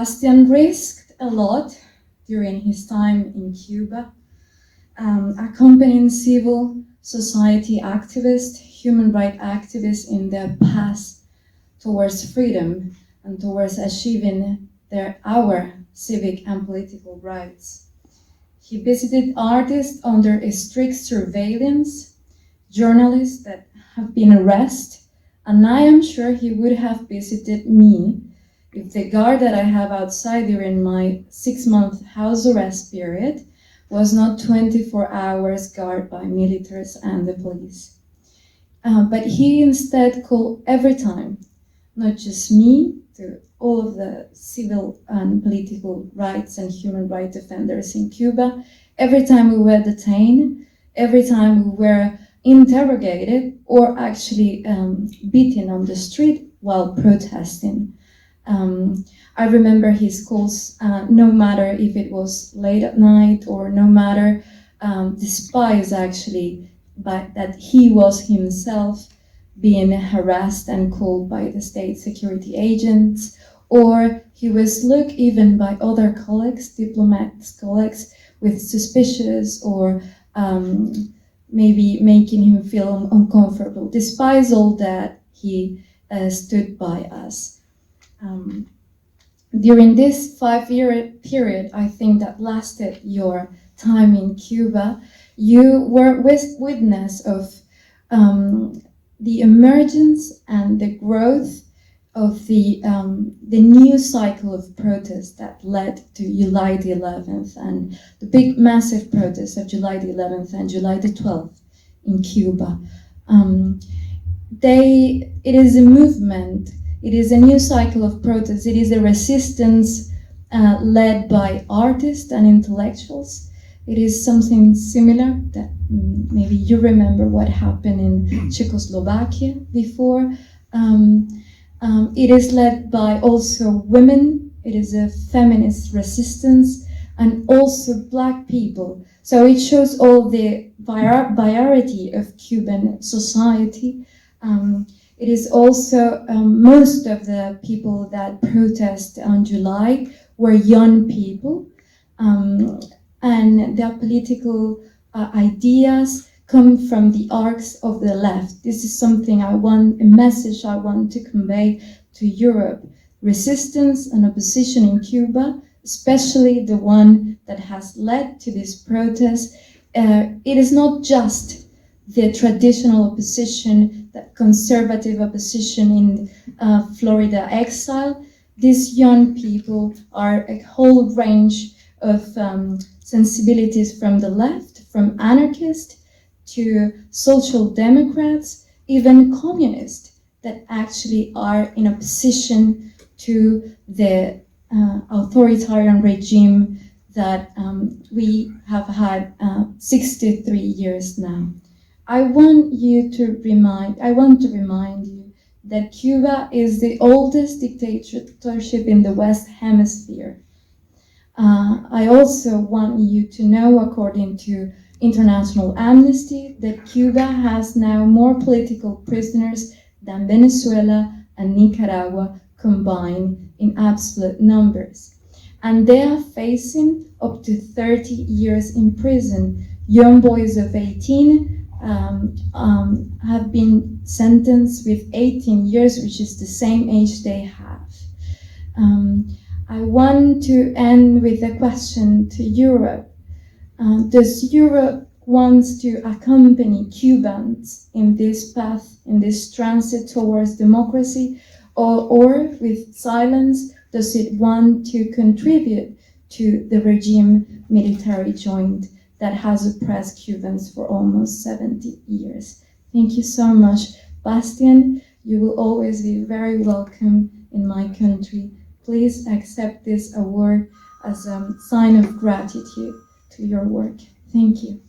Bastiaan risked a lot during his time in Cuba, accompanying civil society activists, human rights activists in their path towards freedom and towards achieving our civic and political rights. He visited artists under a strict surveillance, journalists that have been arrested, and I am sure he would have visited me if the guard that I have outside during my 6-month house arrest period was not 24 hours guarded by militaries and the police. But he instead called every time, not just me, to all of the civil and political rights and human rights defenders in Cuba. Every time we were detained, every time we were interrogated or actually beaten on the street while protesting. I remember his calls, no matter if it was late at night or no matter, despite actually that he was himself being harassed and called by the state security agents, or he was looked even by other colleagues, diplomats colleagues, with suspicious or maybe making him feel uncomfortable. Despite all that, he stood by us. During this 5-year period, I think that lasted your time in Cuba, you were witness of the emergence and the growth of the new cycle of protests that led to July the 11th and the big massive protests of July the 11th and July the 12th in Cuba. It is a movement, it is a new cycle of protests, it is a resistance led by artists and intellectuals. It is something similar that maybe you remember what happened in Czechoslovakia before. It is led by also women. It is a feminist resistance and also Black people. So it shows all the variety of Cuban society. It is also most of the people that protest on July were young people. And their political ideas come from the arcs of the left. This is something a message I want to convey to Europe. Resistance and opposition in Cuba, especially the one that has led to this protest, it is not just the traditional opposition, that conservative opposition in Florida exile. These young people are a whole range of sensibilities from the left, from anarchists to social democrats, even communists that actually are in opposition to the authoritarian regime that we have had 63 years now. I want to remind you that Cuba is the oldest dictatorship in the West Hemisphere. I also want you to know, according to International Amnesty, that Cuba has now more political prisoners than Venezuela and Nicaragua combined in absolute numbers. And they are facing up to 30 years in prison. Young boys of 18 have been sentenced with 18 years, which is the same age they have. I want to end with a question to Europe. Does Europe want to accompany Cubans in this path, in this transit towards democracy, or with silence, does it want to contribute to the regime military joint that has oppressed Cubans for almost 70 years? Thank you so much. Bastiaan, you will always be very welcome in my country. Please accept this award as a sign of gratitude to your work. Thank you.